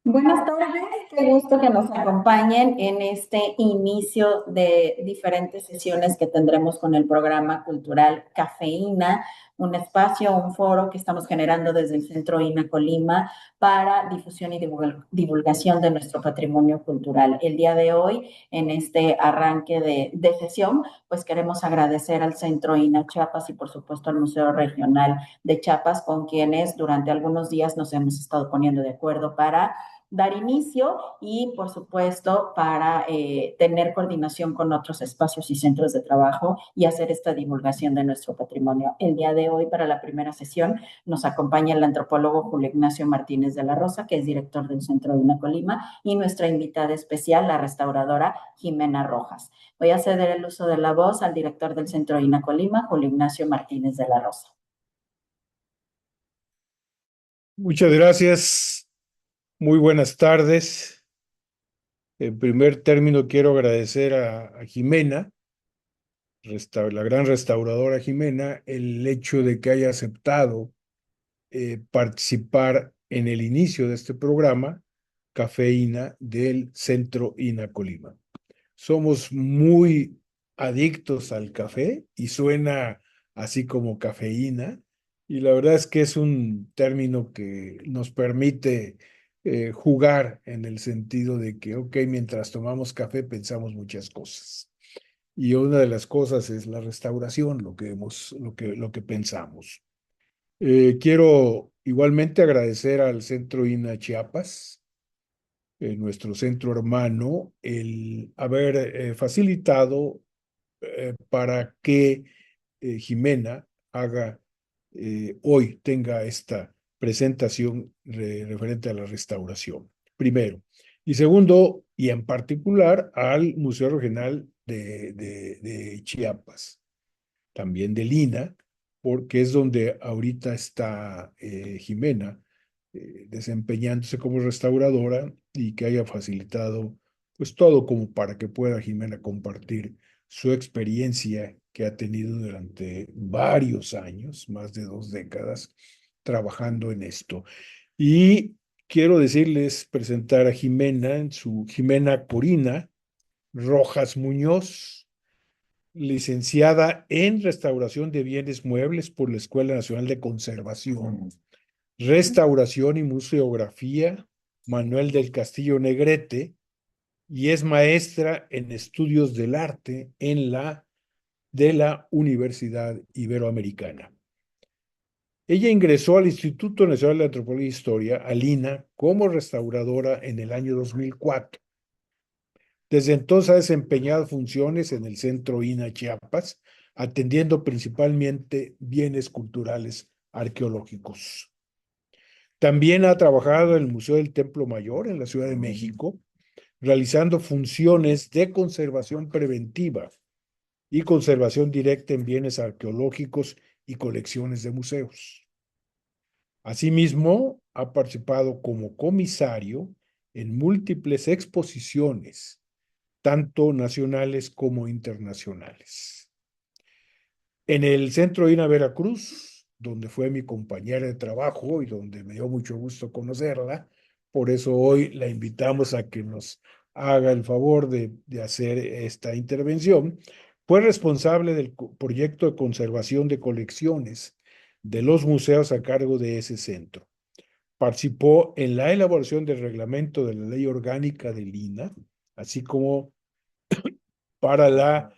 Buenas tardes, qué gusto que nos acompañen en este inicio de diferentes sesiones que tendremos con el programa cultural Cafeína, un espacio, un foro que estamos generando desde el Centro INA Colima para difusión y divulgación de nuestro patrimonio cultural. El día de hoy, en este arranque de sesión, pues queremos agradecer al Centro INA Chiapas y por supuesto al Museo Regional de Chiapas, con quienes durante algunos días nos hemos estado poniendo de acuerdo para dar inicio y, por supuesto, para tener coordinación con otros espacios y centros de trabajo y hacer esta divulgación de nuestro patrimonio. El día de hoy, para la primera sesión, nos acompaña el antropólogo Julio Ignacio Martínez de la Rosa, que es director del Centro INA Colima, y nuestra invitada especial, la restauradora Jimena Rojas. Voy a ceder el uso de la voz al director del Centro INA Colima, Julio Ignacio Martínez de la Rosa. Muchas gracias, muy buenas tardes. En primer término, quiero agradecer a Jimena, la gran restauradora Jimena, el hecho de que haya aceptado participar en el inicio de este programa, Cafeína, del Centro INA Colima. Somos muy adictos al café y suena así como cafeína, y la verdad es que es un término que nos permite jugar en el sentido de que, ok, mientras tomamos café pensamos muchas cosas. Y una de las cosas es la restauración, lo que pensamos. Quiero igualmente agradecer al Centro INA Chiapas, nuestro centro hermano, el haber facilitado para que Jimena tenga esta presentación referente a la restauración, primero. Y segundo, y en particular, al Museo Regional de Chiapas, también de Lina, porque es donde ahorita está Jimena desempeñándose como restauradora y que haya facilitado pues todo como para que pueda Jimena compartir su experiencia que ha tenido durante varios años, más de 2 décadas, trabajando en esto. Y quiero decirles, presentar a Jimena, Jimena Corina Rojas Muñoz, licenciada en Restauración de Bienes Muebles por la Escuela Nacional de Conservación, Restauración y Museografía Manuel del Castillo Negrete, y es maestra en Estudios del Arte de la Universidad Iberoamericana. Ella ingresó al Instituto Nacional de Antropología e Historia, al INA, como restauradora en el año 2004. Desde entonces ha desempeñado funciones en el Centro INA Chiapas, atendiendo principalmente bienes culturales arqueológicos. También ha trabajado en el Museo del Templo Mayor en la Ciudad de México, realizando funciones de conservación preventiva y conservación directa en bienes arqueológicos y colecciones de museos. Asimismo, ha participado como comisario en múltiples exposiciones tanto nacionales como internacionales. En el Centro INA Veracruz, donde fue mi compañera de trabajo y donde me dio mucho gusto conocerla, por eso hoy la invitamos a que nos haga el favor de hacer esta intervención, fue responsable del proyecto de conservación de colecciones de los museos a cargo de ese centro. Participó en la elaboración del reglamento de la ley orgánica del INA, así como para la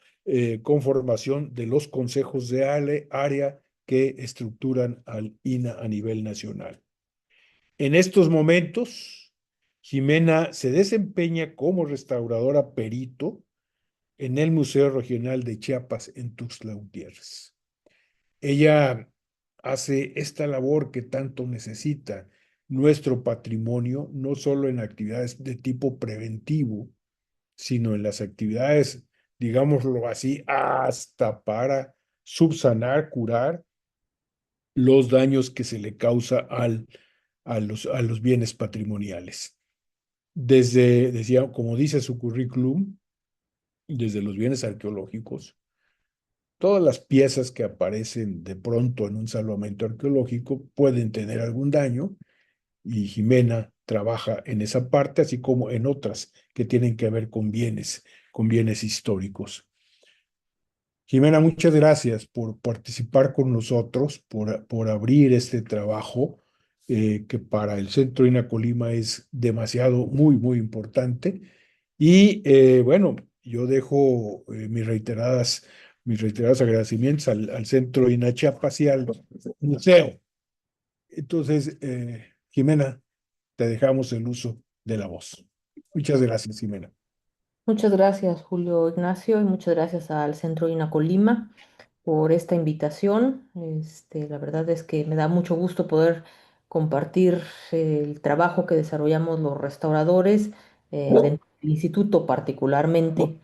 conformación de los consejos de área que estructuran al INA a nivel nacional. En estos momentos, Jimena se desempeña como restauradora perito en el Museo Regional de Chiapas en Tuxtla Gutiérrez. Ella hace esta labor que tanto necesita nuestro patrimonio, no solo en actividades de tipo preventivo, sino en las actividades, digámoslo así, hasta para subsanar, curar los daños que se le causa a los bienes patrimoniales. Decía, como dice su currículum, desde los bienes arqueológicos, todas las piezas que aparecen de pronto en un salvamento arqueológico pueden tener algún daño, y Jimena trabaja en esa parte, así como en otras que tienen que ver con bienes históricos. Jimena, muchas gracias por participar con nosotros, por abrir este trabajo que para el Centro INA Colima es demasiado, muy importante. Y bueno, yo dejo mis reiterados agradecimientos al Centro INA Chiapas y al museo. Entonces, Jimena, te dejamos el uso de la voz. Muchas gracias, Jimena. Muchas gracias, Julio Ignacio, y muchas gracias al Centro INA Colima por esta invitación. La verdad es que me da mucho gusto poder compartir el trabajo que desarrollamos los restauradores dentro del instituto particularmente.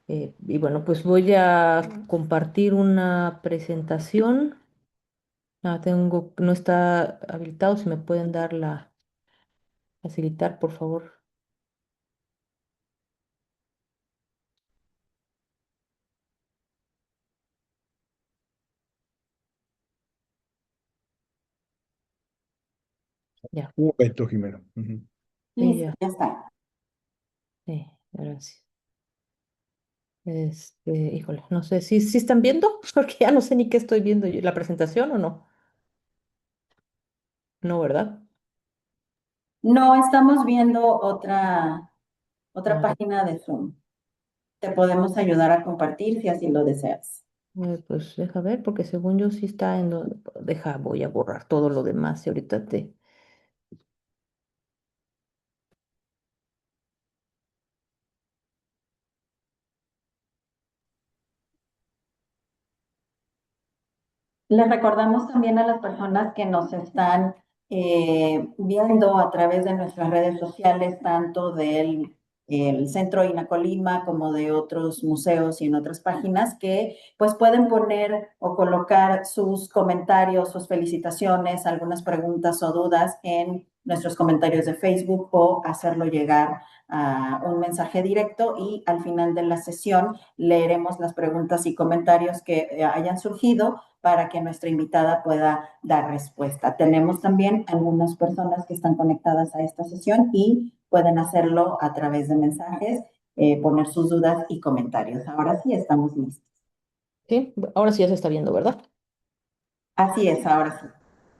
Y bueno, pues voy a compartir una presentación. No está habilitado, si me pueden dar facilitar, por favor. Ya, Un momento, Jimena. Ujú. sí, Listo, ya, ya está. sí, gracias. Híjole, no sé, ¿sí están viendo? Porque ya no sé ni qué estoy viendo yo. ¿La presentación o no? No, ¿verdad? No, estamos viendo otra Ah, página de Zoom. Te podemos ayudar a compartir si así lo deseas. pues deja ver, porque según yo sí está en donde. Deja, voy a borrar todo lo demás y ahorita te. Les recordamos también a las personas que nos están viendo a través de nuestras redes sociales, tanto del el Centro INA Colima como de otros museos y en otras páginas, que pues pueden poner o colocar sus comentarios, sus felicitaciones, algunas preguntas o dudas en nuestros comentarios de Facebook o hacerlo llegar a un mensaje directo y al final de la sesión leeremos las preguntas y comentarios que hayan surgido para que nuestra invitada pueda dar respuesta. Tenemos también algunas personas que están conectadas a esta sesión y pueden hacerlo a través de mensajes, poner sus dudas y comentarios. Ahora sí, estamos listos. Sí, ahora sí ya se está viendo, ¿verdad? Así es, ahora sí.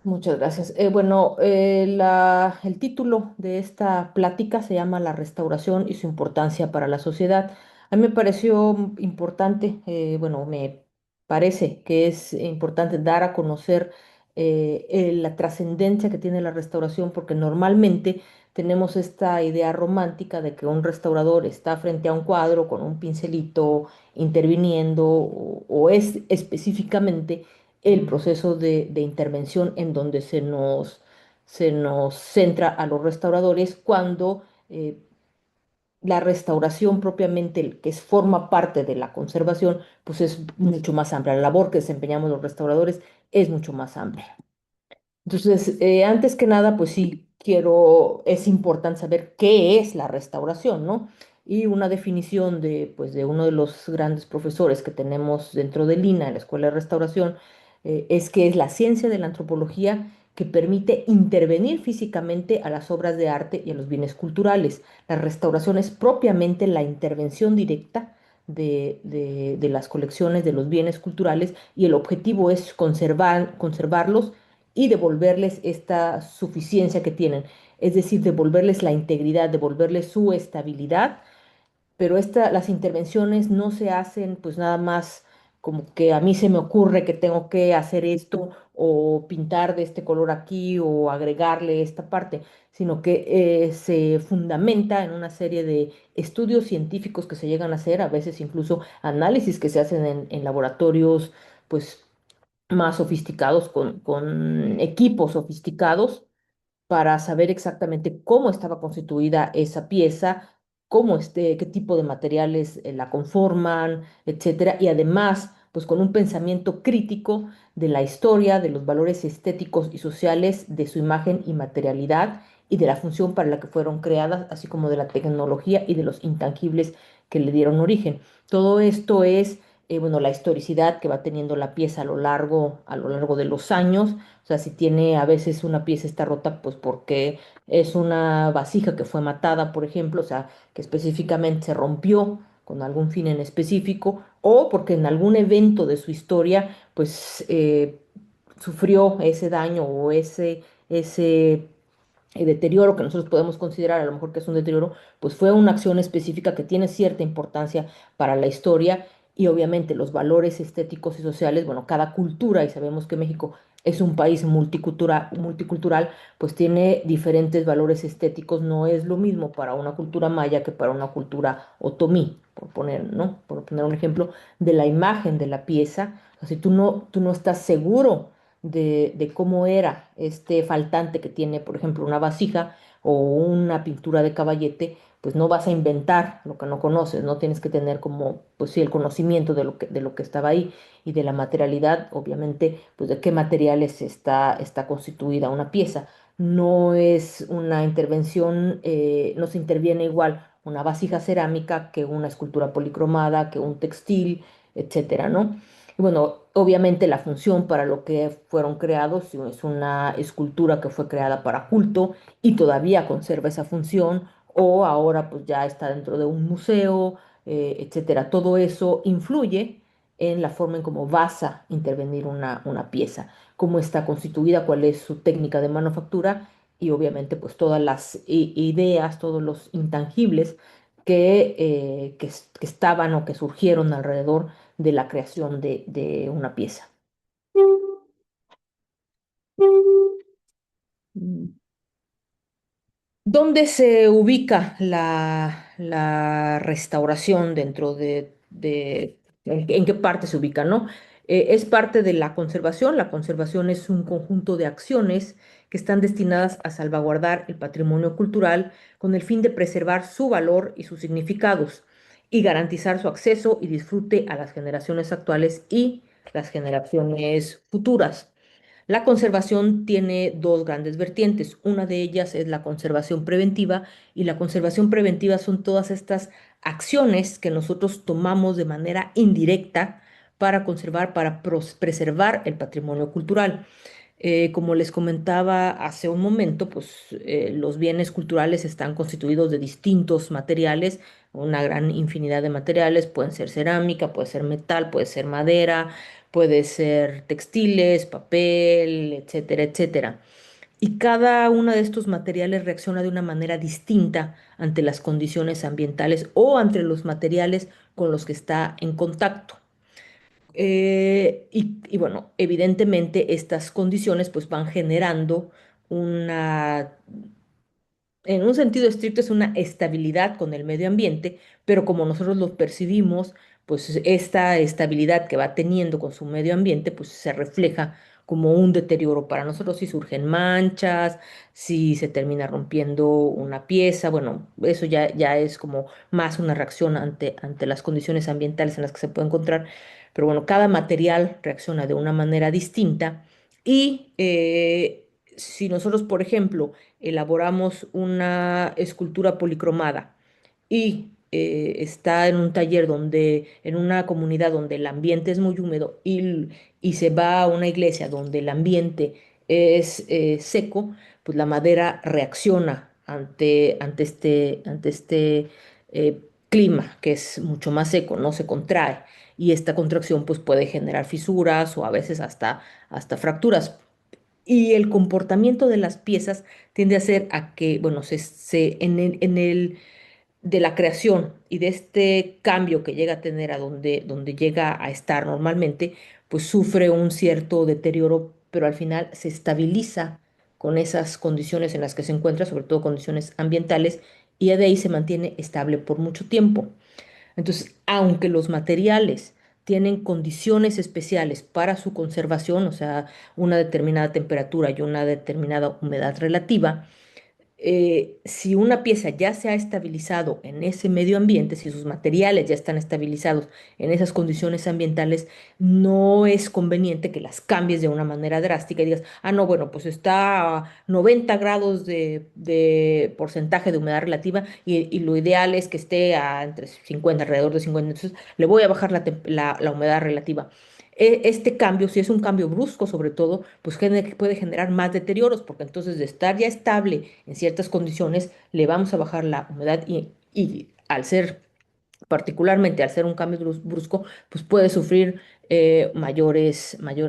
Muchas gracias. Bueno, el título de esta plática se llama La restauración y su importancia para la sociedad. A mí me pareció importante, bueno, me parece que es importante dar a conocer la trascendencia que tiene la restauración, porque normalmente tenemos esta idea romántica de que un restaurador está frente a un cuadro con un pincelito interviniendo o es específicamente el proceso de intervención en donde se nos centra a los restauradores cuando la restauración propiamente, forma parte de la conservación, pues es mucho más amplia. La labor que desempeñamos los restauradores es mucho más amplia. Entonces, antes que nada, pues sí, es importante saber qué es la restauración, ¿no? Y una definición pues, de uno de los grandes profesores que tenemos dentro del INA, en la Escuela de Restauración, es que es la ciencia de la antropología que permite intervenir físicamente a las obras de arte y a los bienes culturales. La restauración es propiamente la intervención directa de las colecciones de los bienes culturales y el objetivo es conservarlos y devolverles esta suficiencia que tienen, es decir, devolverles la integridad, devolverles su estabilidad, pero las intervenciones no se hacen pues nada más como que a mí se me ocurre que tengo que hacer esto o pintar de este color aquí o agregarle esta parte, sino que se fundamenta en una serie de estudios científicos que se llegan a hacer, a veces incluso análisis que se hacen en laboratorios pues más sofisticados, con equipos sofisticados, para saber exactamente cómo estaba constituida esa pieza, qué tipo de materiales la conforman, etcétera, y además, pues con un pensamiento crítico de la historia, de los valores estéticos y sociales, de su imagen y materialidad y de la función para la que fueron creadas, así como de la tecnología y de los intangibles que le dieron origen. Todo esto es bueno, la historicidad que va teniendo la pieza a lo largo de los años. O sea, si tiene a veces una pieza está rota, pues porque es una vasija que fue matada, por ejemplo, o sea, que específicamente se rompió con algún fin en específico, o porque en algún evento de su historia, pues sufrió ese daño o ese deterioro que nosotros podemos considerar a lo mejor que es un deterioro, pues fue una acción específica que tiene cierta importancia para la historia y obviamente los valores estéticos y sociales, bueno, cada cultura, y sabemos que México es un país multicultural, pues tiene diferentes valores estéticos, no es lo mismo para una cultura maya que para una cultura otomí, por poner, ¿no? Por poner un ejemplo de la imagen de la pieza. O sea, si tú no estás seguro de cómo era este faltante que tiene, por ejemplo, una vasija o una pintura de caballete, pues no vas a inventar lo que no conoces, no tienes que tener como, pues sí, el conocimiento de lo que estaba ahí y de la materialidad, obviamente, pues de qué materiales está constituida una pieza. No es una intervención, no se interviene igual una vasija cerámica que una escultura policromada, que un textil, etcétera, ¿no? Y bueno, obviamente la función para lo que fueron creados si es una escultura que fue creada para culto y todavía conserva esa función, o ahora pues ya está dentro de un museo, etcétera. Todo eso influye en la forma en cómo vas a intervenir una pieza, cómo está constituida, cuál es su técnica de manufactura y obviamente pues todas las ideas, todos los intangibles que estaban o que surgieron alrededor de la creación de una pieza. Mm. ¿Dónde se ubica la restauración dentro en qué parte se ubica, ¿no? Es parte de la conservación. La conservación es un conjunto de acciones que están destinadas a salvaguardar el patrimonio cultural con el fin de preservar su valor y sus significados y garantizar su acceso y disfrute a las generaciones actuales y las generaciones futuras. La conservación tiene dos grandes vertientes. Una de ellas es la conservación preventiva y la conservación preventiva son todas estas acciones que nosotros tomamos de manera indirecta para conservar, para preservar el patrimonio cultural. Como les comentaba hace un momento, pues los bienes culturales están constituidos de distintos materiales, una gran infinidad de materiales, pueden ser cerámica, puede ser metal, puede ser madera, puede ser textiles, papel, etcétera, etcétera. Y cada uno de estos materiales reacciona de una manera distinta ante las condiciones ambientales o ante los materiales con los que está en contacto. Y bueno, evidentemente estas condiciones pues van generando una, en un sentido estricto es una estabilidad con el medio ambiente, pero como nosotros lo percibimos, pues esta estabilidad que va teniendo con su medio ambiente pues se refleja como un deterioro para nosotros si surgen manchas, si se termina rompiendo una pieza, bueno, eso ya es como más una reacción ante las condiciones ambientales en las que se puede encontrar. Pero bueno, cada material reacciona de una manera distinta y si nosotros, por ejemplo, elaboramos una escultura policromada y está en un taller en una comunidad donde el ambiente es muy húmedo y se va a una iglesia donde el ambiente es seco, pues la madera reacciona ante este clima que es mucho más seco, no se contrae y esta contracción pues puede generar fisuras o a veces hasta fracturas. Y el comportamiento de las piezas tiende a ser a que, bueno, en el de la creación y de este cambio que llega a tener a donde llega a estar normalmente, pues sufre un cierto deterioro, pero al final se estabiliza con esas condiciones en las que se encuentra, sobre todo condiciones ambientales, y de ahí se mantiene estable por mucho tiempo. Entonces, aunque los materiales tienen condiciones especiales para su conservación, o sea, una determinada temperatura y una determinada humedad relativa, si una pieza ya se ha estabilizado en ese medio ambiente, si sus materiales ya están estabilizados en esas condiciones ambientales, no es conveniente que las cambies de una manera drástica y digas, ah, no, bueno, pues está a 90 grados de porcentaje de humedad relativa y lo ideal es que esté a entre 50, alrededor de 50, entonces le voy a bajar la humedad relativa. Este cambio, si es un cambio brusco sobre todo, pues puede generar más deterioros, porque entonces de estar ya estable en ciertas condiciones, le vamos a bajar la humedad y al ser, particularmente al ser un cambio brusco, pues puede sufrir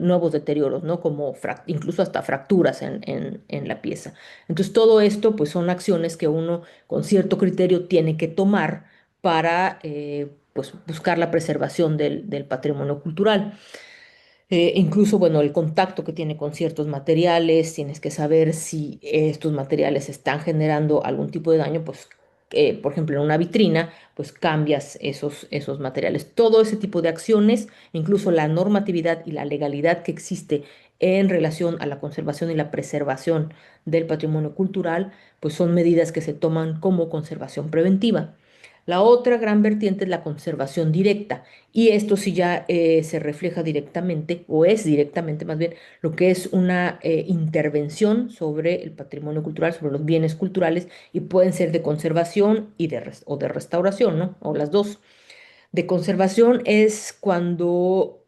nuevos deterioros, ¿no? Como incluso hasta fracturas en la pieza. Entonces todo esto, pues son acciones que uno con cierto criterio tiene que tomar para, pues, buscar la preservación del patrimonio cultural. Incluso, bueno, el contacto que tiene con ciertos materiales, tienes que saber si estos materiales están generando algún tipo de daño, pues, por ejemplo, en una vitrina, pues cambias esos materiales. Todo ese tipo de acciones, incluso la normatividad y la legalidad que existe en relación a la conservación y la preservación del patrimonio cultural, pues son medidas que se toman como conservación preventiva. La otra gran vertiente es la conservación directa, y esto sí ya se refleja directamente, o es directamente más bien, lo que es una intervención sobre el patrimonio cultural, sobre los bienes culturales, y pueden ser de conservación o de restauración, ¿no? O las dos. De conservación es cuando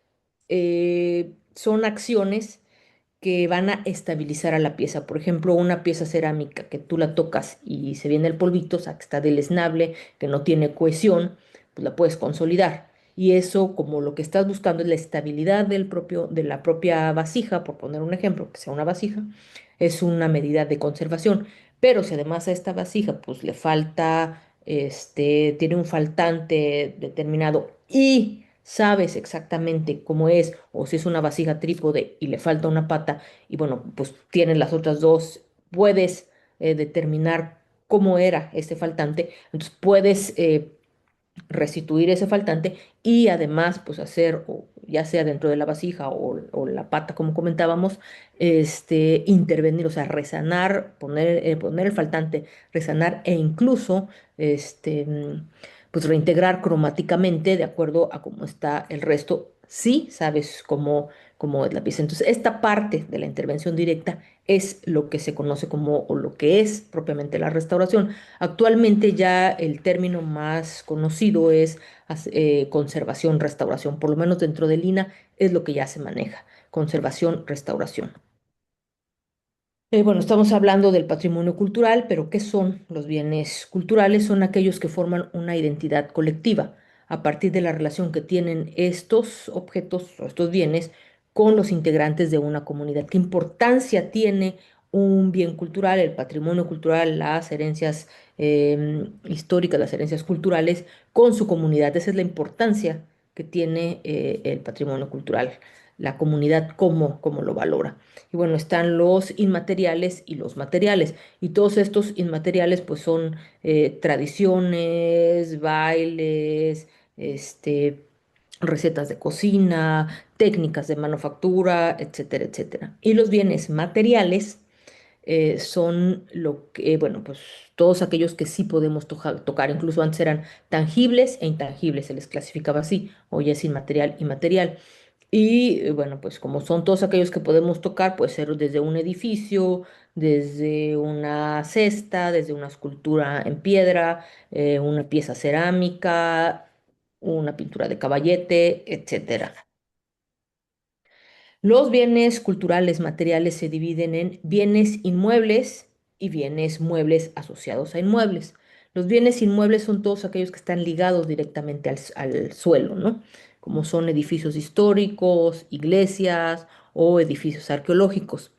son acciones que van a estabilizar a la pieza. Por ejemplo, una pieza cerámica que tú la tocas y se viene el polvito, o sea, que está deleznable, que no tiene cohesión, pues la puedes consolidar. Y eso, como lo que estás buscando es la estabilidad de la propia vasija, por poner un ejemplo, que sea una vasija, es una medida de conservación. Pero si además a esta vasija, pues le falta, tiene un faltante determinado y sabes exactamente cómo es, o si es una vasija trípode y le falta una pata, y bueno, pues tienes las otras dos, puedes determinar cómo era ese faltante, entonces puedes restituir ese faltante y además pues hacer, ya sea dentro de la vasija o la pata como comentábamos, intervenir, o sea, resanar, poner el faltante, resanar e incluso pues reintegrar cromáticamente de acuerdo a cómo está el resto, si sabes cómo es la pieza. Entonces, esta parte de la intervención directa es lo que se conoce como, o lo que es propiamente la restauración. Actualmente ya el término más conocido es conservación, restauración, por lo menos dentro del INA es lo que ya se maneja, conservación, restauración. Bueno, estamos hablando del patrimonio cultural, pero ¿qué son los bienes culturales? Son aquellos que forman una identidad colectiva a partir de la relación que tienen estos objetos o estos bienes con los integrantes de una comunidad. ¿Qué importancia tiene un bien cultural, el patrimonio cultural, las herencias históricas, las herencias culturales con su comunidad? Esa es la importancia que tiene el patrimonio cultural, la comunidad, cómo lo valora. Y bueno, están los inmateriales y los materiales. Y todos estos inmateriales pues son tradiciones, bailes, recetas de cocina, técnicas de manufactura, etcétera, etcétera. Y los bienes materiales son bueno, pues todos aquellos que sí podemos tocar. Incluso antes eran tangibles e intangibles, se les clasificaba así. Hoy es inmaterial y material. Y bueno, pues como son todos aquellos que podemos tocar, puede ser desde un edificio, desde una cesta, desde una escultura en piedra, una pieza cerámica, una pintura de caballete, etcétera. Los bienes culturales materiales se dividen en bienes inmuebles y bienes muebles asociados a inmuebles. Los bienes inmuebles son todos aquellos que están ligados directamente al suelo, ¿no? Como son edificios históricos, iglesias o edificios arqueológicos.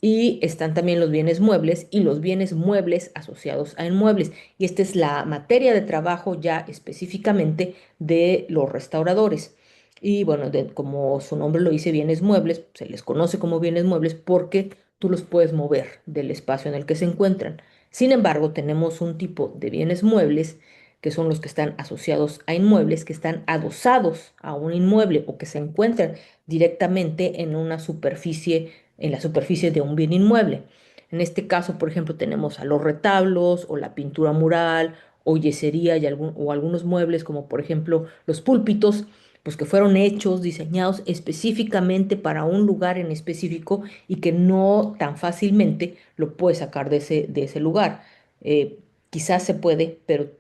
Y están también los bienes muebles y los bienes muebles asociados a inmuebles. Y esta es la materia de trabajo ya específicamente de los restauradores. Y bueno, como su nombre lo dice, bienes muebles, se les conoce como bienes muebles porque tú los puedes mover del espacio en el que se encuentran. Sin embargo, tenemos un tipo de bienes muebles que son los que están asociados a inmuebles, que están adosados a un inmueble o que se encuentran directamente en la superficie de un bien inmueble. En este caso, por ejemplo, tenemos a los retablos o la pintura mural o yesería o algunos muebles, como por ejemplo los púlpitos, pues que fueron hechos, diseñados específicamente para un lugar en específico y que no tan fácilmente lo puedes sacar de ese lugar. Quizás se puede, pero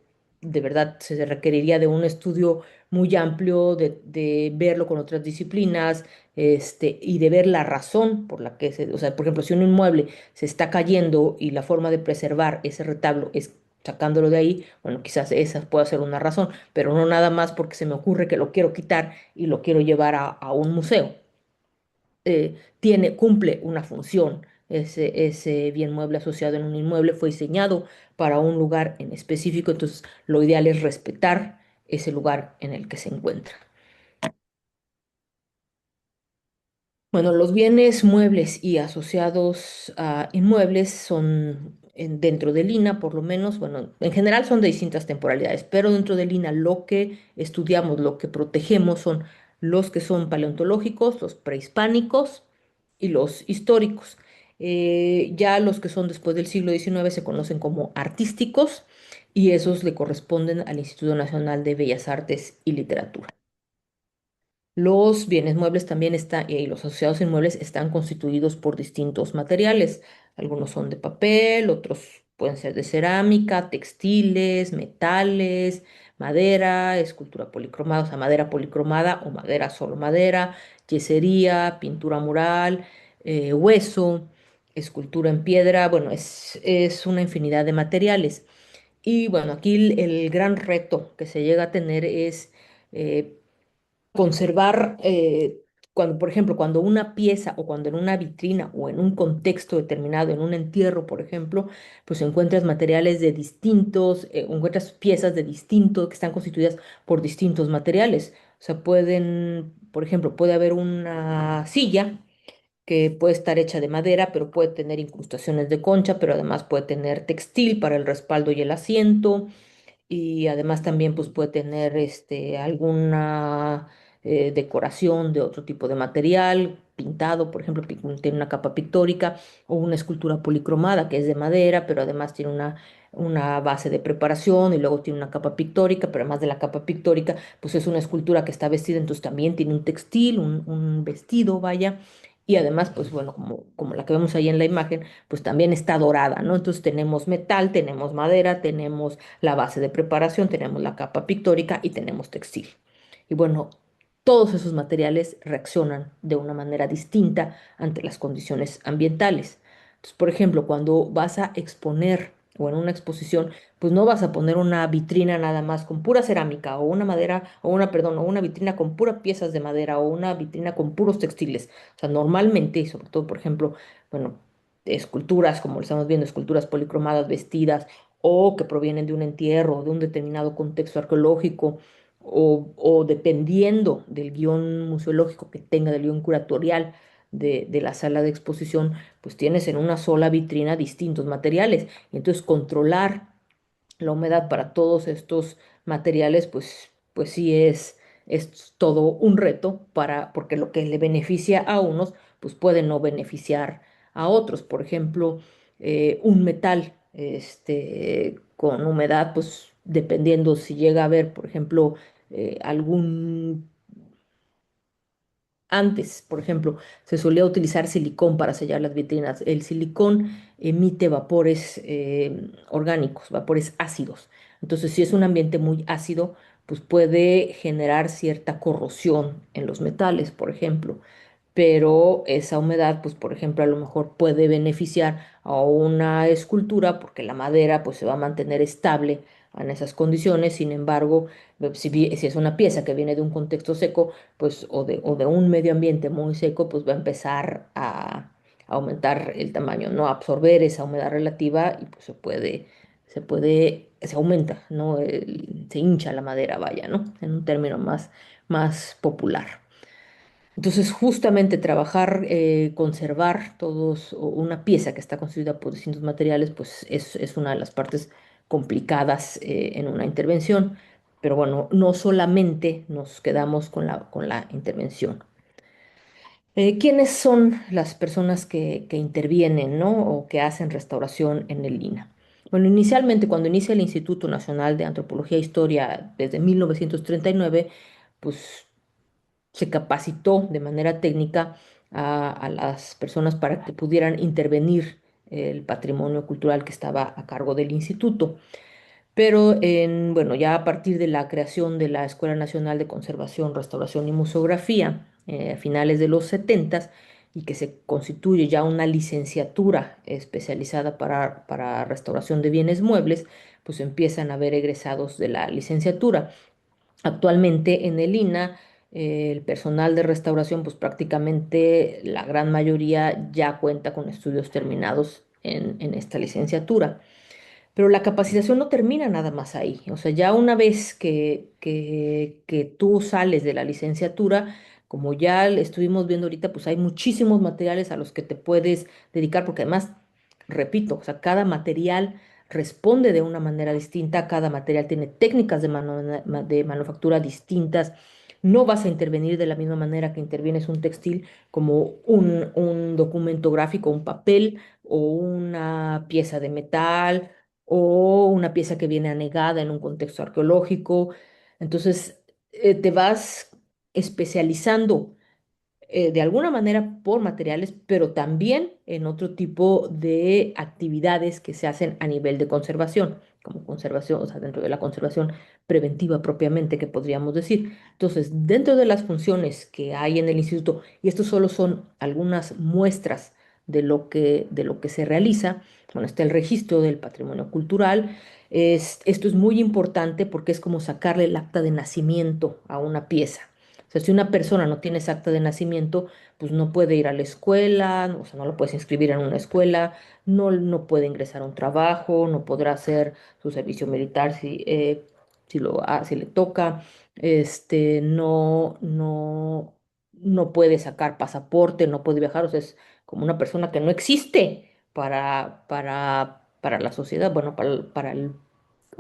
de verdad se requeriría de un estudio muy amplio, de verlo con otras disciplinas, y de ver la razón por la que o sea, por ejemplo, si un inmueble se está cayendo y la forma de preservar ese retablo es sacándolo de ahí, bueno, quizás esa pueda ser una razón, pero no nada más porque se me ocurre que lo quiero quitar y lo quiero llevar a un museo. Cumple una función. Ese bien mueble asociado en un inmueble fue diseñado para un lugar en específico, entonces lo ideal es respetar ese lugar en el que se encuentra. Bueno, los bienes muebles y asociados a inmuebles son dentro del INA, por lo menos, bueno, en general son de distintas temporalidades, pero dentro del INA lo que estudiamos, lo que protegemos son los que son paleontológicos, los prehispánicos y los históricos. Ya los que son después del siglo XIX se conocen como artísticos y esos le corresponden al Instituto Nacional de Bellas Artes y Literatura. Los bienes muebles también están, y los asociados inmuebles están constituidos por distintos materiales. Algunos son de papel, otros pueden ser de cerámica, textiles, metales, madera, escultura policromada, o sea, madera policromada o madera solo madera, yesería, pintura mural, hueso, escultura en piedra. Bueno, es una infinidad de materiales. Y bueno, aquí el gran reto que se llega a tener es eh, conservar, cuando, por ejemplo, cuando una pieza o cuando en una vitrina o en un contexto determinado, en un entierro, por ejemplo, pues encuentras materiales de distintos, encuentras piezas de distintos que están constituidas por distintos materiales. O sea, por ejemplo, puede haber una silla que puede estar hecha de madera, pero puede tener incrustaciones de concha, pero además puede tener textil para el respaldo y el asiento y además también pues puede tener alguna decoración de otro tipo de material, pintado, por ejemplo, tiene una capa pictórica o una escultura policromada que es de madera, pero además tiene una base de preparación y luego tiene una capa pictórica, pero además de la capa pictórica, pues es una escultura que está vestida, entonces también tiene un textil, un vestido, vaya. Y además, pues bueno, como la que vemos ahí en la imagen, pues también está dorada, ¿no? Entonces tenemos metal, tenemos madera, tenemos la base de preparación, tenemos la capa pictórica y tenemos textil. Y bueno, todos esos materiales reaccionan de una manera distinta ante las condiciones ambientales. Entonces, por ejemplo, cuando vas a exponer o en una exposición, pues no vas a poner una vitrina nada más con pura cerámica o una madera o perdón, o una vitrina con puras piezas de madera o una vitrina con puros textiles. O sea, normalmente, y sobre todo, por ejemplo, bueno, esculturas, como lo estamos viendo, esculturas policromadas vestidas o que provienen de un entierro o de un determinado contexto arqueológico o dependiendo del guión museológico que tenga, del guión curatorial de la sala de exposición, pues tienes en una sola vitrina distintos materiales. Y entonces controlar la humedad para todos estos materiales, pues sí es todo un reto porque lo que le beneficia a unos, pues puede no beneficiar a otros. Por ejemplo, un metal con humedad, pues dependiendo si llega a haber, por ejemplo, algún antes, por ejemplo, se solía utilizar silicón para sellar las vitrinas. El silicón emite vapores orgánicos, vapores ácidos. Entonces, si es un ambiente muy ácido, pues puede generar cierta corrosión en los metales, por ejemplo, pero esa humedad, pues por ejemplo, a lo mejor puede beneficiar a una escultura porque la madera pues se va a mantener estable en esas condiciones. Sin embargo, si es una pieza que viene de un contexto seco, pues o de un medio ambiente muy seco, pues va a empezar a aumentar el tamaño, no a absorber esa humedad relativa y pues se aumenta, ¿no? Se hincha la madera, vaya, ¿no? En un término más popular. Entonces, justamente trabajar, conservar una pieza que está constituida por distintos materiales, pues es una de las partes complicadas en una intervención. Pero bueno, no solamente nos quedamos con la intervención. ¿Quiénes son las personas que intervienen, ¿no? O que hacen restauración en el INAH? Bueno, inicialmente, cuando inicia el Instituto Nacional de Antropología e Historia desde 1939, pues se capacitó de manera técnica a las personas para que pudieran intervenir el patrimonio cultural que estaba a cargo del instituto. Pero bueno, ya a partir de la creación de la Escuela Nacional de Conservación, Restauración y Museografía, a finales de los 70 y que se constituye ya una licenciatura especializada para restauración de bienes muebles, pues empiezan a haber egresados de la licenciatura. Actualmente en el INAH, el personal de restauración, pues prácticamente la gran mayoría ya cuenta con estudios terminados en esta licenciatura. Pero la capacitación no termina nada más ahí. O sea, ya una vez que tú sales de la licenciatura, como ya le estuvimos viendo ahorita, pues hay muchísimos materiales a los que te puedes dedicar, porque además, repito, o sea, cada material responde de una manera distinta, cada material tiene técnicas de manufactura distintas. No vas a intervenir de la misma manera que intervienes un textil como un documento gráfico, un papel o una pieza de metal o una pieza que viene anegada en un contexto arqueológico. Entonces, te vas especializando de alguna manera por materiales, pero también en otro tipo de actividades que se hacen a nivel de conservación, como conservación, o sea, dentro de la conservación preventiva propiamente, que podríamos decir. Entonces, dentro de las funciones que hay en el instituto, y estos solo son algunas muestras de lo que se realiza, bueno, está el registro del patrimonio cultural. Esto es muy importante porque es como sacarle el acta de nacimiento a una pieza. O sea, si una persona no tiene ese acta de nacimiento, pues no puede ir a la escuela, o sea, no lo puedes inscribir en una escuela, no puede ingresar a un trabajo, no podrá hacer su servicio militar si le toca, no puede sacar pasaporte, no puede viajar, o sea, es como una persona que no existe para la sociedad, bueno,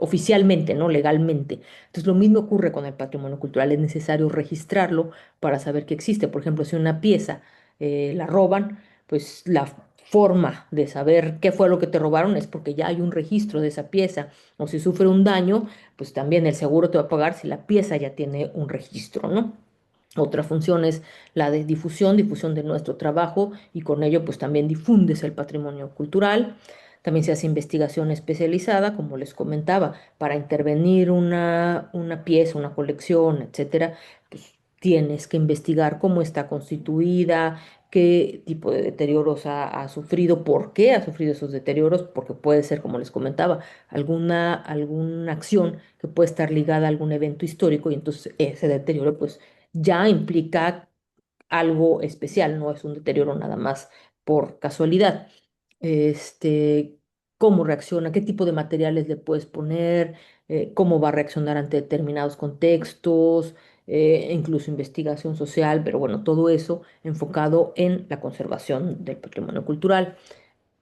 oficialmente, ¿no? Legalmente. Entonces, lo mismo ocurre con el patrimonio cultural. Es necesario registrarlo para saber que existe. Por ejemplo, si una pieza la roban, pues la forma de saber qué fue lo que te robaron es porque ya hay un registro de esa pieza. O si sufre un daño, pues también el seguro te va a pagar si la pieza ya tiene un registro, ¿no? Otra función es la de difusión de nuestro trabajo y con ello pues también difundes el patrimonio cultural. También se hace investigación especializada, como les comentaba, para intervenir una pieza, una colección, etcétera, pues tienes que investigar cómo está constituida, qué tipo de deterioros ha sufrido, por qué ha sufrido esos deterioros, porque puede ser, como les comentaba, alguna acción que puede estar ligada a algún evento histórico y entonces ese deterioro pues ya implica algo especial, no es un deterioro nada más por casualidad. Este, cómo reacciona, qué tipo de materiales le puedes poner, cómo va a reaccionar ante determinados contextos, incluso investigación social, pero bueno, todo eso enfocado en la conservación del patrimonio cultural.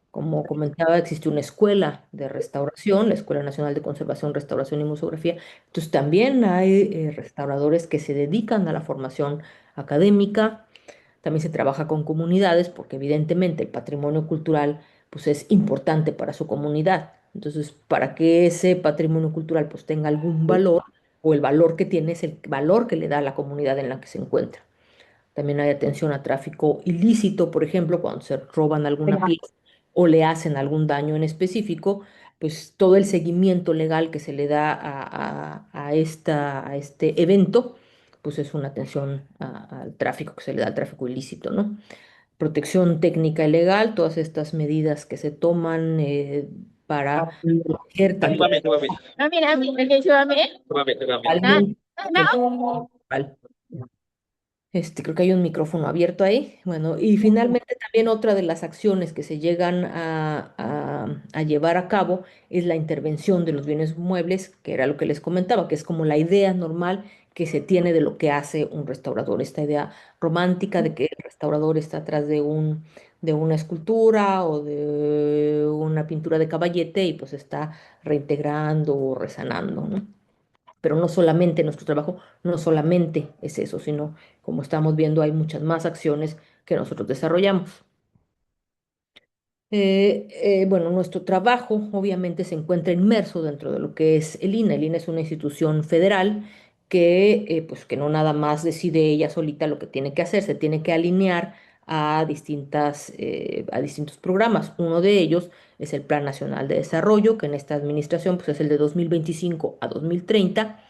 Como comentaba, existe una escuela de restauración, la Escuela Nacional de Conservación, Restauración y Museografía. Entonces también hay restauradores que se dedican a la formación académica. También se trabaja con comunidades porque evidentemente el patrimonio cultural pues es importante para su comunidad. Entonces, para que ese patrimonio cultural pues tenga algún valor o el valor que tiene es el valor que le da a la comunidad en la que se encuentra. También hay atención a tráfico ilícito, por ejemplo, cuando se roban alguna pieza o le hacen algún daño en específico, pues todo el seguimiento legal que se le da a este evento, pues es una atención al tráfico que se le da al tráfico ilícito, ¿no? Protección técnica y legal, todas estas medidas que se toman para proteger tanto al ambiente, creo que hay un micrófono abierto ahí. Bueno, y finalmente también otra de las acciones que se llegan a llevar a cabo es la intervención de los bienes muebles, que era lo que les comentaba, que es como la idea normal que se tiene de lo que hace un restaurador, esta idea romántica de que el restaurador está atrás de una escultura o de una pintura de caballete y pues está reintegrando o resanando, ¿no? Pero no solamente nuestro trabajo, no solamente es eso, sino como estamos viendo, hay muchas más acciones que nosotros desarrollamos. Bueno, nuestro trabajo obviamente se encuentra inmerso dentro de lo que es el INA. El INA es una institución federal pues, que no nada más decide ella solita lo que tiene que hacer, se tiene que alinear a distintos programas. Uno de ellos es el Plan Nacional de Desarrollo, que en esta administración pues, es el de 2025 a 2030,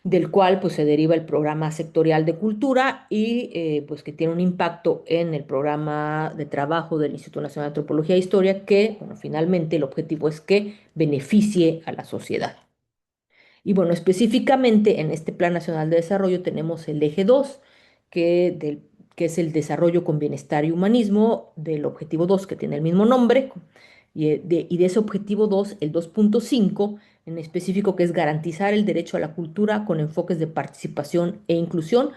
del cual pues se deriva el programa sectorial de cultura y pues que tiene un impacto en el programa de trabajo del Instituto Nacional de Antropología e Historia, que bueno, finalmente el objetivo es que beneficie a la sociedad. Y bueno, específicamente en este Plan Nacional de Desarrollo tenemos el eje 2, que es el desarrollo con bienestar y humanismo, del objetivo 2 que tiene el mismo nombre, y de ese objetivo 2 el 2.5 en específico, que es garantizar el derecho a la cultura con enfoques de participación e inclusión,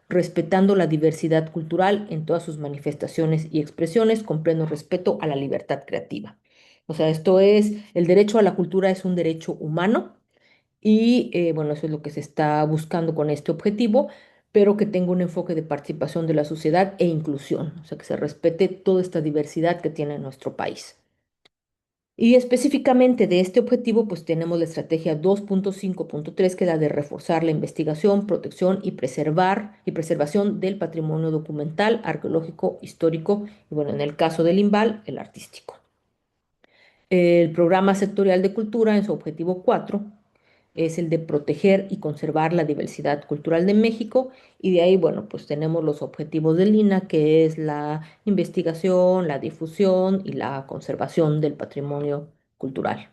respetando la diversidad cultural en todas sus manifestaciones y expresiones, con pleno respeto a la libertad creativa. O sea, esto es, el derecho a la cultura es un derecho humano y bueno, eso es lo que se está buscando con este objetivo, pero que tenga un enfoque de participación de la sociedad e inclusión, o sea, que se respete toda esta diversidad que tiene nuestro país. Y específicamente de este objetivo, pues tenemos la estrategia 2.5.3, que es la de reforzar la investigación, protección y preservación del patrimonio documental, arqueológico, histórico y, bueno, en el caso del INVAL, el artístico. El programa sectorial de cultura, en su objetivo 4, es el de proteger y conservar la diversidad cultural de México. Y de ahí, bueno, pues tenemos los objetivos del INA, que es la investigación, la difusión y la conservación del patrimonio cultural.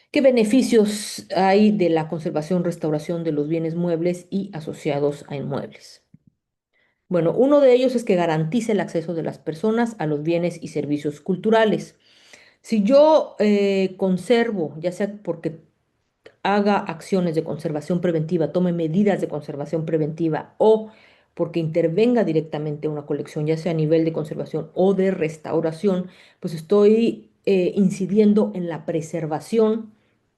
¿Qué beneficios hay de la conservación, restauración de los bienes muebles y asociados a inmuebles? Bueno, uno de ellos es que garantiza el acceso de las personas a los bienes y servicios culturales. Si yo conservo, ya sea porque haga acciones de conservación preventiva, tome medidas de conservación preventiva o porque intervenga directamente una colección, ya sea a nivel de conservación o de restauración, pues estoy incidiendo en la preservación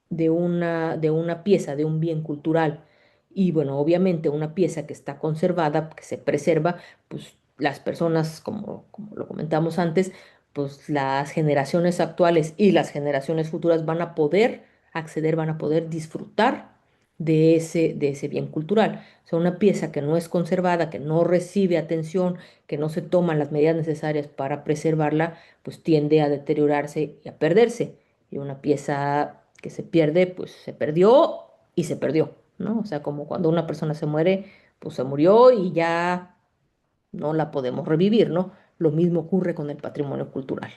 de una pieza, de un bien cultural. Y bueno, obviamente una pieza que está conservada, que se preserva, pues las personas, como lo comentamos antes, pues las generaciones actuales y las generaciones futuras van a poder acceder, van a poder disfrutar de ese bien cultural. O sea, una pieza que no es conservada, que no recibe atención, que no se toman las medidas necesarias para preservarla, pues tiende a deteriorarse y a perderse. Y una pieza que se pierde, pues se perdió y se perdió, ¿no? O sea, como cuando una persona se muere, pues se murió y ya no la podemos revivir, ¿no? Lo mismo ocurre con el patrimonio cultural.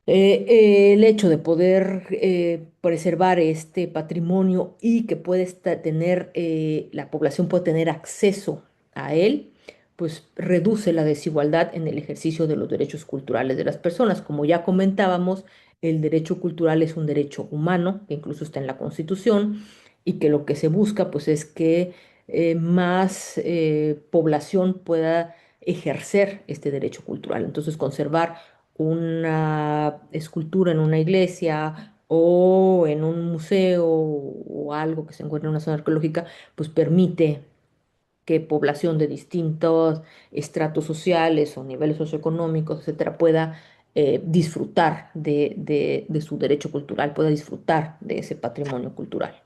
El hecho de poder preservar este patrimonio y que tener, la población puede tener acceso a él, pues reduce la desigualdad en el ejercicio de los derechos culturales de las personas. Como ya comentábamos, el derecho cultural es un derecho humano, que incluso está en la Constitución, y que lo que se busca, pues, es que más población pueda ejercer este derecho cultural. Entonces, conservar una escultura en una iglesia o en un museo o algo que se encuentre en una zona arqueológica, pues permite que población de distintos estratos sociales o niveles socioeconómicos, etcétera, pueda disfrutar de su derecho cultural, pueda disfrutar de ese patrimonio cultural.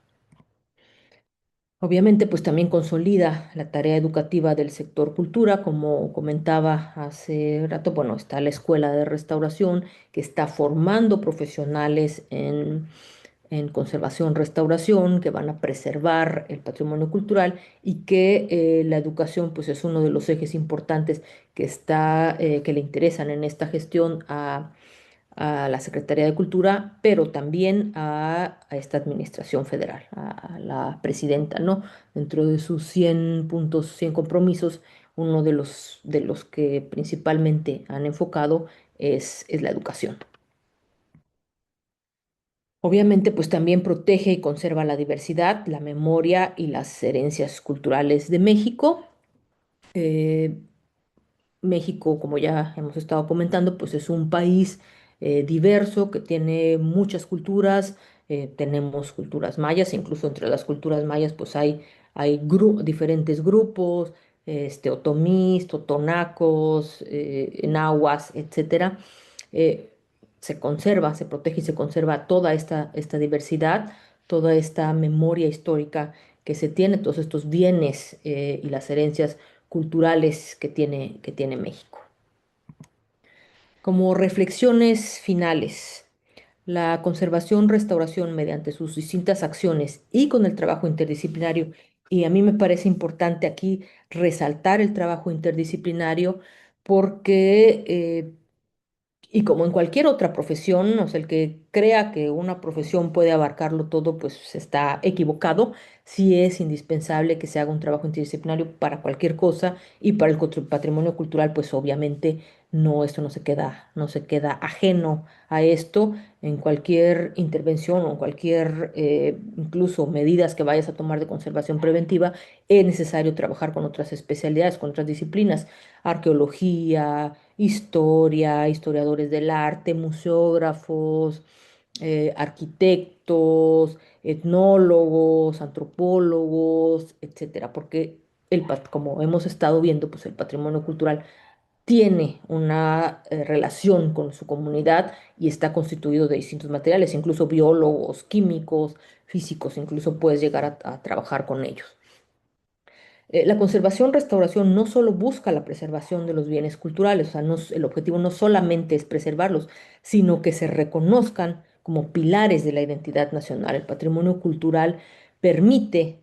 Obviamente, pues también consolida la tarea educativa del sector cultura, como comentaba hace rato, bueno, está la Escuela de Restauración, que está formando profesionales en conservación, restauración, que van a preservar el patrimonio cultural y que la educación, pues es uno de los ejes importantes que le interesan en esta gestión a la Secretaría de Cultura, pero también a esta administración federal, a la presidenta, ¿no? Dentro de sus 100 puntos, 100 compromisos, uno de los que principalmente han enfocado es la educación. Obviamente, pues también protege y conserva la diversidad, la memoria y las herencias culturales de México. Eh, México, como ya hemos estado comentando, pues es un país diverso que tiene muchas culturas. Tenemos culturas mayas, incluso entre las culturas mayas pues hay diferentes grupos, otomís, totonacos, nahuas, etcétera, eh, se conserva, se protege y se conserva toda esta diversidad, toda esta memoria histórica que se tiene, todos estos bienes y las herencias culturales que tiene México. Como reflexiones finales, la conservación, restauración mediante sus distintas acciones y con el trabajo interdisciplinario, y a mí me parece importante aquí resaltar el trabajo interdisciplinario porque y como en cualquier otra profesión, o sea, el que crea que una profesión puede abarcarlo todo, pues está equivocado. Sí es indispensable que se haga un trabajo interdisciplinario para cualquier cosa y para el patrimonio cultural, pues obviamente no, esto no se queda ajeno a esto. En cualquier intervención o en cualquier, incluso medidas que vayas a tomar de conservación preventiva, es necesario trabajar con otras especialidades, con otras disciplinas, arqueología, historia, historiadores del arte, museógrafos, arquitectos, etnólogos, antropólogos, etcétera, porque como hemos estado viendo, pues el patrimonio cultural tiene una relación con su comunidad y está constituido de distintos materiales, incluso biólogos, químicos, físicos, incluso puedes llegar a trabajar con ellos. La conservación, restauración no solo busca la preservación de los bienes culturales, o sea, el objetivo no solamente es preservarlos, sino que se reconozcan como pilares de la identidad nacional. El patrimonio cultural permite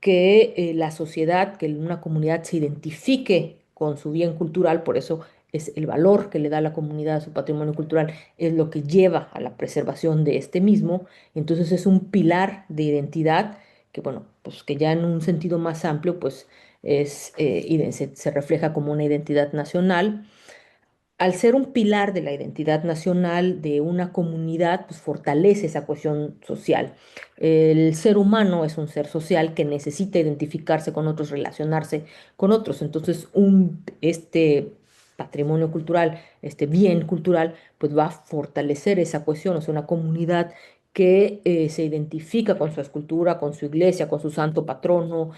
que la sociedad, que una comunidad se identifique con su bien cultural, por eso es el valor que le da la comunidad a su patrimonio cultural, es lo que lleva a la preservación de este mismo. Entonces es un pilar de identidad que bueno, pues que ya en un sentido más amplio, pues se refleja como una identidad nacional. Al ser un pilar de la identidad nacional de una comunidad, pues fortalece esa cohesión social. El ser humano es un ser social que necesita identificarse con otros, relacionarse con otros. Entonces, este patrimonio cultural, este bien cultural, pues va a fortalecer esa cohesión, o sea, una comunidad que se identifica con su escultura, con su iglesia, con su santo patrono,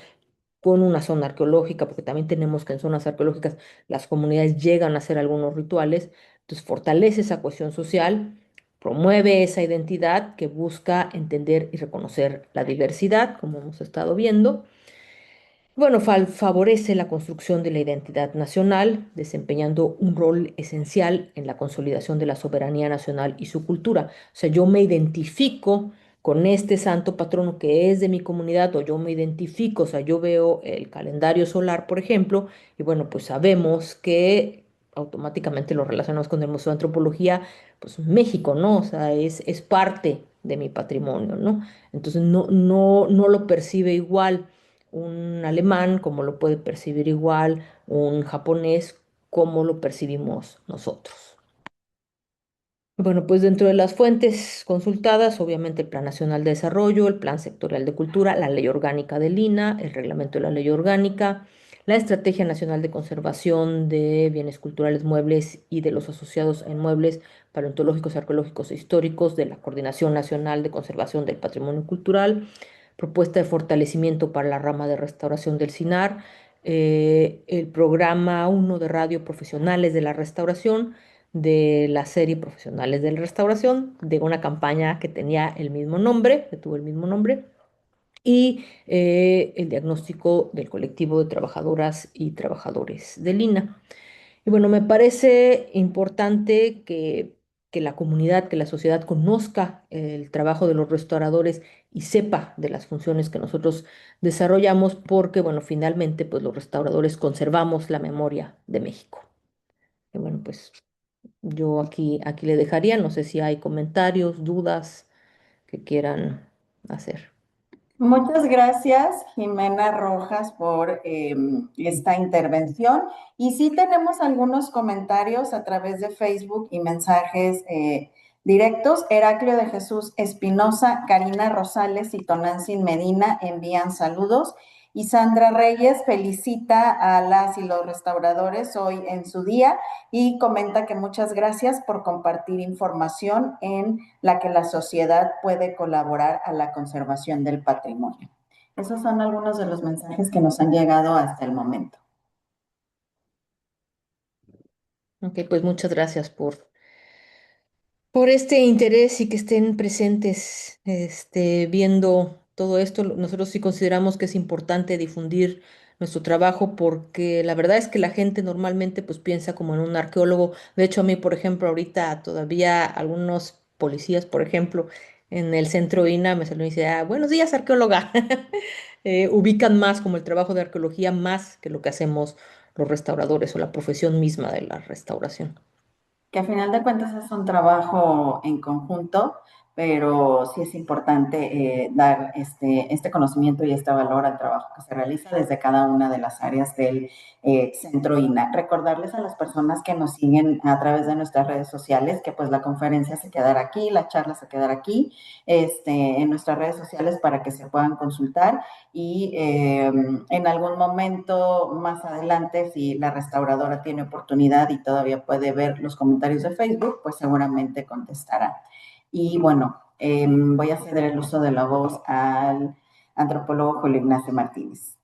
con una zona arqueológica, porque también tenemos que en zonas arqueológicas las comunidades llegan a hacer algunos rituales, entonces fortalece esa cohesión social, promueve esa identidad que busca entender y reconocer la diversidad, como hemos estado viendo. Bueno, favorece la construcción de la identidad nacional, desempeñando un rol esencial en la consolidación de la soberanía nacional y su cultura. O sea, yo me identifico con este santo patrono que es de mi comunidad, o yo me identifico, o sea, yo veo el calendario solar, por ejemplo, y bueno, pues sabemos que automáticamente lo relacionamos con el Museo de Antropología, pues México, ¿no? O sea, es parte de mi patrimonio, ¿no? Entonces no lo percibe igual un alemán, como lo puede percibir igual un japonés, como lo percibimos nosotros. Bueno, pues dentro de las fuentes consultadas, obviamente el Plan Nacional de Desarrollo, el Plan Sectorial de Cultura, la Ley Orgánica del INAH, el Reglamento de la Ley Orgánica, la Estrategia Nacional de Conservación de Bienes Culturales Muebles y de los asociados a inmuebles paleontológicos, arqueológicos e históricos de la Coordinación Nacional de Conservación del Patrimonio Cultural, propuesta de fortalecimiento para la rama de restauración del CINAR, el programa 1 de radio profesionales de la restauración, de la serie Profesionales de la Restauración, de una campaña que tenía el mismo nombre, que tuvo el mismo nombre, y el diagnóstico del colectivo de trabajadoras y trabajadores del INAH. Y bueno, me parece importante que la comunidad, que la sociedad conozca el trabajo de los restauradores y sepa de las funciones que nosotros desarrollamos, porque bueno, finalmente pues los restauradores conservamos la memoria de México. Y bueno, pues yo aquí le dejaría, no sé si hay comentarios, dudas que quieran hacer. Muchas gracias, Jimena Rojas, por esta intervención. Y sí tenemos algunos comentarios a través de Facebook y mensajes directos. Heraclio de Jesús Espinosa, Karina Rosales y Tonantzin Medina envían saludos. Y Sandra Reyes felicita a las y los restauradores hoy en su día y comenta que muchas gracias por compartir información en la que la sociedad puede colaborar a la conservación del patrimonio. Esos son algunos de los mensajes que nos han llegado hasta el momento. Ok, pues muchas gracias por este interés y que estén presentes, viendo todo esto. Nosotros sí consideramos que es importante difundir nuestro trabajo porque la verdad es que la gente normalmente pues piensa como en un arqueólogo. De hecho, a mí, por ejemplo, ahorita todavía algunos policías, por ejemplo, en el centro INA me salió y dice, ah, buenos días, arqueóloga. Ubican más como el trabajo de arqueología más que lo que hacemos los restauradores o la profesión misma de la restauración. Que a final de cuentas es un trabajo en conjunto, pero sí es importante dar este conocimiento y este valor al trabajo que se realiza desde cada una de las áreas del Centro INA. Recordarles a las personas que nos siguen a través de nuestras redes sociales que pues la conferencia se quedará aquí, la charla se quedará aquí, en nuestras redes sociales para que se puedan consultar y en algún momento más adelante, si la restauradora tiene oportunidad y todavía puede ver los comentarios de Facebook, pues seguramente contestará. Y bueno, voy a ceder el uso de la voz al antropólogo Julio Ignacio Martínez.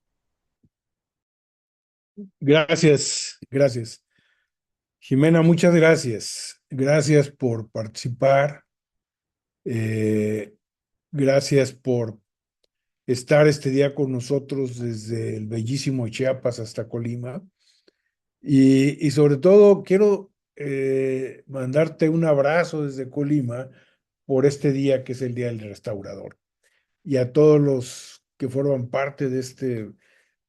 Gracias, gracias. Jimena, muchas gracias. Gracias por participar. eh, Gracias por estar este día con nosotros desde el bellísimo Chiapas hasta Colima. Y sobre todo quiero mandarte un abrazo desde Colima por este día que es el Día del Restaurador. Y a todos los que forman parte de este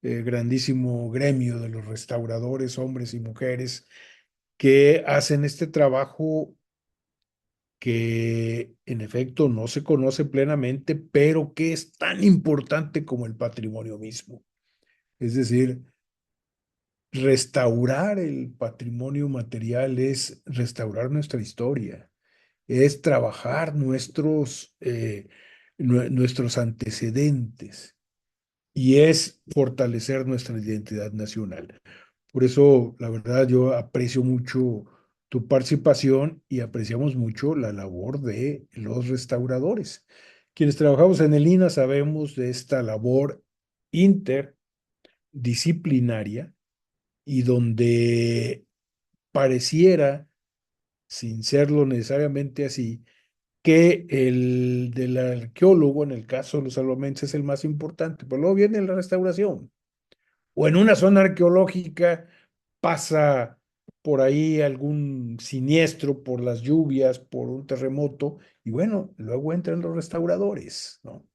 grandísimo gremio de los restauradores, hombres y mujeres, que hacen este trabajo que en efecto no se conoce plenamente, pero que es tan importante como el patrimonio mismo. Es decir, restaurar el patrimonio material es restaurar nuestra historia, es trabajar nuestros antecedentes y es fortalecer nuestra identidad nacional. Por eso, la verdad, yo aprecio mucho tu participación y apreciamos mucho la labor de los restauradores. Quienes trabajamos en el INA sabemos de esta labor interdisciplinaria y donde pareciera, sin serlo necesariamente así, que el del arqueólogo, en el caso de los salvamenses, es el más importante, pero luego viene la restauración. O en una zona arqueológica pasa por ahí algún siniestro por las lluvias, por un terremoto, y bueno, luego entran los restauradores, ¿no?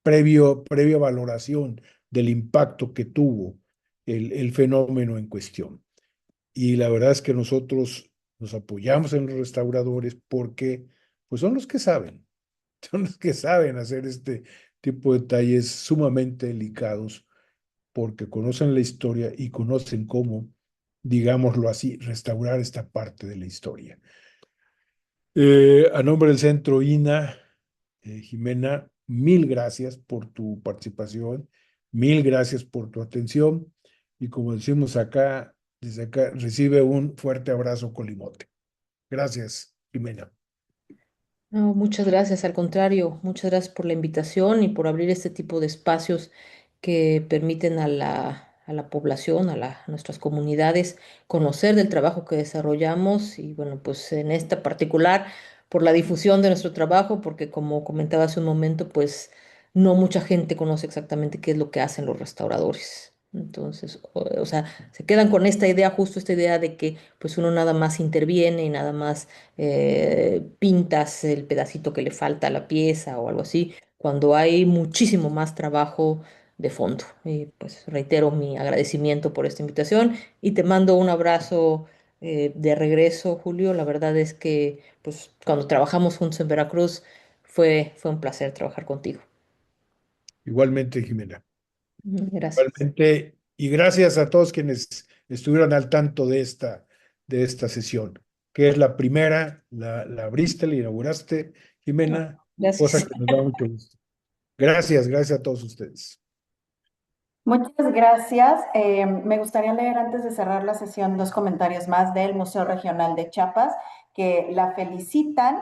Previa valoración del impacto que tuvo el fenómeno en cuestión. Y la verdad es que nosotros nos apoyamos en los restauradores porque pues son los que saben, son los que saben hacer este tipo de detalles sumamente delicados porque conocen la historia y conocen cómo, digámoslo así, restaurar esta parte de la historia. A nombre del Centro INA, Jimena, mil gracias por tu participación, mil gracias por tu atención y como decimos acá, desde acá, recibe un fuerte abrazo colimote. Gracias, Jimena. No, muchas gracias, al contrario, muchas gracias por la invitación y por abrir este tipo de espacios que permiten a la población, a nuestras comunidades, conocer del trabajo que desarrollamos y bueno, pues en esta particular, por la difusión de nuestro trabajo, porque como comentaba hace un momento, pues no mucha gente conoce exactamente qué es lo que hacen los restauradores. Entonces, o sea, se quedan con esta idea, justo esta idea de que pues uno nada más interviene y nada más pintas el pedacito que le falta a la pieza o algo así, cuando hay muchísimo más trabajo de fondo. Y pues reitero mi agradecimiento por esta invitación y te mando un abrazo de regreso, Julio. La verdad es que pues cuando trabajamos juntos en Veracruz fue un placer trabajar contigo. Igualmente, Jimena. Gracias. Igualmente, y gracias a todos quienes estuvieron al tanto de esta sesión, que es la primera, la abriste, la inauguraste, No, Jimena, cosa gracias. que nos da mucho gusto. Gracias, gracias a todos ustedes. Muchas gracias. Me gustaría leer antes de cerrar la sesión dos comentarios más del Museo Regional de Chiapas que la felicitan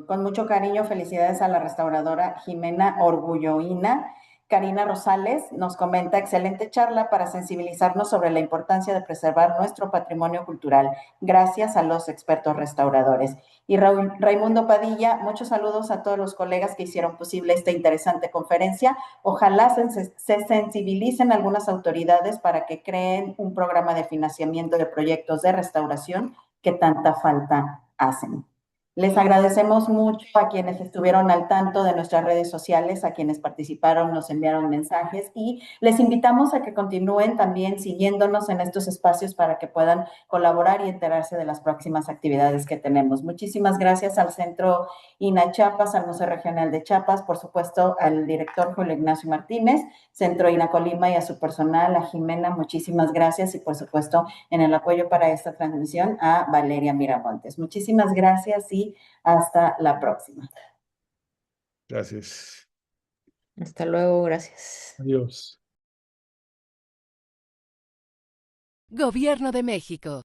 con mucho cariño. Felicidades a la restauradora Jimena Orgulloína, Karina Rosales nos comenta, excelente charla para sensibilizarnos sobre la importancia de preservar nuestro patrimonio cultural, gracias a los expertos restauradores. Y Raimundo Padilla, muchos saludos a todos los colegas que hicieron posible esta interesante conferencia. Ojalá se sensibilicen algunas autoridades para que creen un programa de financiamiento de proyectos de restauración que tanta falta hacen. Les agradecemos mucho a quienes estuvieron al tanto de nuestras redes sociales, a quienes participaron, nos enviaron mensajes y les invitamos a que continúen también siguiéndonos en estos espacios para que puedan colaborar y enterarse de las próximas actividades que tenemos. Muchísimas gracias al Centro INA Chiapas, al Museo Regional de Chiapas, por supuesto al director Julio Ignacio Martínez, Centro INA Colima y a su personal, a Jimena, muchísimas gracias y por supuesto en el apoyo para esta transmisión a Valeria Miramontes. Muchísimas gracias y hasta la próxima. Gracias. Hasta luego, gracias. Adiós. Gobierno de México.